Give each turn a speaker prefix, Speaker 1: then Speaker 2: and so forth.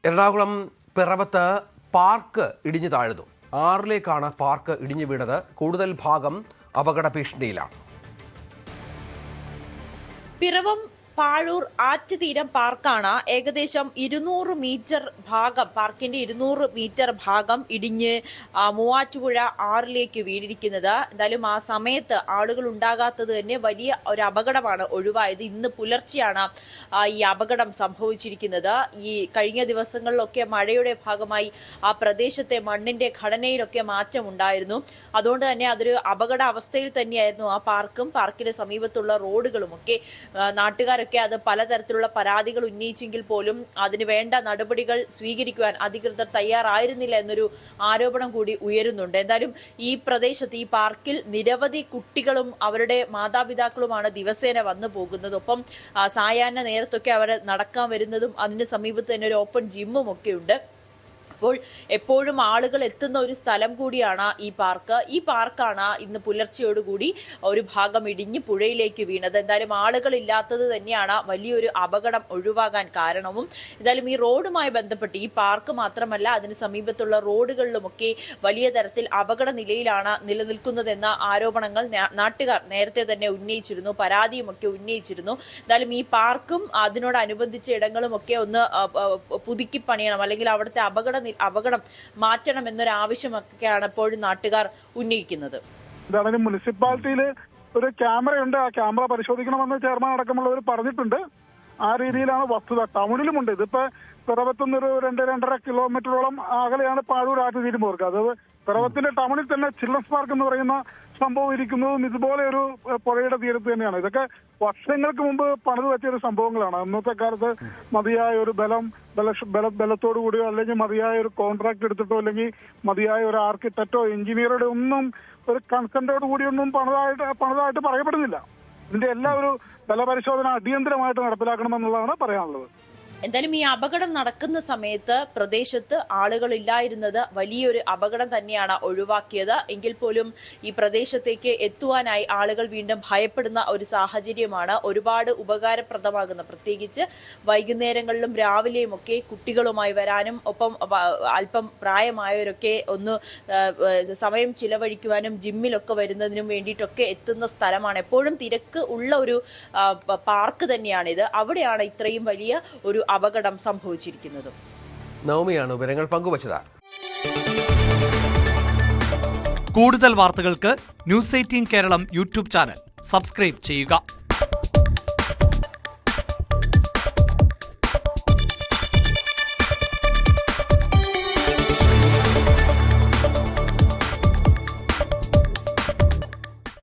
Speaker 1: Ernakulam പിറവത്ത് park ഇടിഞ്ഞു താഴ്ന്നു. 6ലേക്കാണ് park ഇടിഞ്ഞു വീണത്. കൂടുതൽ ഭാഗം അപകട ഭീഷണിയിലാണ്.
Speaker 2: പിറവം പാഴൂർ ആറ്റുതീരം പാർക്കാണ്. ഏകദേശം 200 മീറ്റർ ഭാഗം, പാർക്കിന്റെ 200 മീറ്റർ ഭാഗം ഇടിഞ്ഞ് മൂവാറ്റുപുഴ 6ലേക്ക് വീണിരിക്കുന്നത്. എന്തായാലും ആ സമയത്ത് ആളുകൾ ഉണ്ടാകാത്തത് തന്നെ വലിയ ഒരു അപകടമാണ് ഒഴിവായത്. ഇന്ന് പുലർച്ചെയാണ് ഈ അപകടം സംഭവിച്ചിരിക്കുന്നത്. ഈ കഴിഞ്ഞ ദിവസങ്ങളിലൊക്കെ മഴയുടെ ഭാഗമായി ആ പ്രദേശത്തെ മണ്ണിന്റെ ഘടനയിലൊക്കെ മാറ്റമുണ്ടായിരുന്നു. അതുകൊണ്ട് തന്നെ അതൊരു അപകട അവസ്ഥയിൽ തന്നെയായിരുന്നു ആ പാർക്കും പാർക്കിന് സമീപത്തുള്ള റോഡുകളുമൊക്കെ. നാട്ടുകാരൊക്കെ അത് പലതരത്തിലുള്ള പരാതികൾ ഉന്നയിച്ചെങ്കിൽ പോലും അതിന് വേണ്ട നടപടികൾ സ്വീകരിക്കുവാൻ അധികൃതർ തയ്യാറായിരുന്നില്ല എന്നൊരു ആരോപണം കൂടി ഉയരുന്നുണ്ട്. എന്തായാലും ഈ പ്രദേശത്ത്, ഈ പാർക്കിൽ നിരവധി കുട്ടികളും അവരുടെ മാതാപിതാക്കളുമാണ് ദിവസേന വന്നു പോകുന്നത്. ഒപ്പം സായാഹ്ന നേരത്തൊക്കെ അവർ നടക്കാൻ വരുന്നതും അതിന് സമീപത്ത് തന്നെ ഒരു ഓപ്പൺ ജിമ്മും ഒക്കെ ഉണ്ട്. അപ്പോൾ എപ്പോഴും ആളുകൾ എത്തുന്ന ഒരു സ്ഥലം കൂടിയാണ് ഈ പാർക്ക്. ഈ പാർക്കാണ് ഇന്ന് പുലർച്ചയോടുകൂടി ഒരു ഭാഗം ഇടിഞ്ഞ് പുഴയിലേക്ക് വീണത്. എന്തായാലും ആളുകളില്ലാത്തത് തന്നെയാണ് വലിയൊരു അപകടം ഒഴിവാകാൻ കാരണവും. എന്തായാലും ഈ റോഡുമായി ബന്ധപ്പെട്ട് ഈ പാർക്ക് മാത്രമല്ല, അതിന് സമീപത്തുള്ള റോഡുകളിലുമൊക്കെ വലിയ തരത്തിൽ അപകട നിലയിലാണ് നിലനിൽക്കുന്നതെന്ന ആരോപണങ്ങൾ നാട്ടുകാർ നേരത്തെ തന്നെ ഉന്നയിച്ചിരുന്നു, പരാതിയുമൊക്കെ ഉന്നയിച്ചിരുന്നു. എന്തായാലും ഈ പാർക്കും അതിനോടനുബന്ധിച്ച ഇടങ്ങളുമൊക്കെ ഒന്ന് പുതുക്കി പണിയണം, അല്ലെങ്കിൽ അവിടുത്തെ അപകടം മാറ്റണം എന്നൊരു ആവശ്യമൊക്കെയാണ് എപ്പോഴും നാട്ടുകാർ ഉന്നയിക്കുന്നത്.
Speaker 3: മുനിസിപ്പാലിറ്റിയിൽ ഒരു ക്യാമറയുണ്ട്, ആ ക്യാമറ പരിശോധിക്കണമെന്ന് ചെയർമാൻ അടക്കമുള്ളവർ പറഞ്ഞിട്ടുണ്ട്. ആ രീതിയിലാണ് വസ്തുത. ടൗണിലുമുണ്ട്. ഇതിപ്പോ പിറവത്തുനിന്നൊരു 2-2.5 കിലോമീറ്ററോളം അകലെയാണ് പാഴൂർ ആറ്റുതീരം പാർക്ക്. അതായത് പിറവത്തിന്റെ ടൗണിൽ തന്നെ ചിൽഡ്രൻസ് പാർക്ക് എന്ന് പറയുന്ന സംഭവം ഇരിക്കുന്നതും ഇതുപോലെ ഒരു പുഴയുടെ തീരത്ത് തന്നെയാണ്. ഇതൊക്കെ വർഷങ്ങൾക്ക് മുമ്പ് പണിത് വെച്ചൊരു സംഭവങ്ങളാണ്. അന്നത്തെ കാലത്ത് മതിയായ ഒരു ബലത്തോടു കൂടിയോ അല്ലെങ്കിൽ മതിയായ ഒരു കോൺട്രാക്ട് എടുത്തിട്ടോ അല്ലെങ്കിൽ മതിയായ ഒരു ആർക്കിടെക്റ്റോ എഞ്ചിനീയറുടെ ഒന്നും ഒരു കൺസെന്റോട് കൂടിയൊന്നും പണിതായിട്ട് പറയപ്പെടുന്നില്ല. ഇതിന്റെ എല്ലാ ഒരു ബലപരിശോധന അടിയന്തരമായിട്ട് നടപ്പിലാക്കണമെന്നുള്ളതാണ് പറയാനുള്ളത്.
Speaker 2: എന്തായാലും ഈ അപകടം നടക്കുന്ന സമയത്ത് പ്രദേശത്ത് ആളുകളില്ലായിരുന്നത് വലിയൊരു അപകടം തന്നെയാണ് ഒഴിവാക്കിയത്. എങ്കിൽ പോലും ഈ പ്രദേശത്തേക്ക് എത്തുവാനായി ആളുകൾ വീണ്ടും ഭയപ്പെടുന്ന ഒരു സാഹചര്യമാണ്. ഒരുപാട് ഉപകാരപ്രദമാകുന്ന, പ്രത്യേകിച്ച് വൈകുന്നേരങ്ങളിലും രാവിലെയും ഒക്കെ കുട്ടികളുമായി വരാനും ഒപ്പം അല്പം പ്രായമായവരൊക്കെ ഒന്ന് സമയം ചിലവഴിക്കുവാനും ജിമ്മിലൊക്കെ വരുന്നതിനും വേണ്ടിയിട്ടൊക്കെ എത്തുന്ന സ്ഥലമാണ്. എപ്പോഴും തിരക്ക് ഉള്ള ഒരു പാർക്ക് തന്നെയാണിത്. അവിടെയാണ് ഇത്രയും വലിയ ഒരു അപകടം സംഭവിച്ചിരിക്കുന്നത്.
Speaker 1: നവമിയാണ് വിവരങ്ങൾ പങ്കുവച്ചത്.
Speaker 4: കൂടുതൽ വാർത്തകൾക്ക് news 18 Keralam YouTube channel subscribe ചെയ്യുക.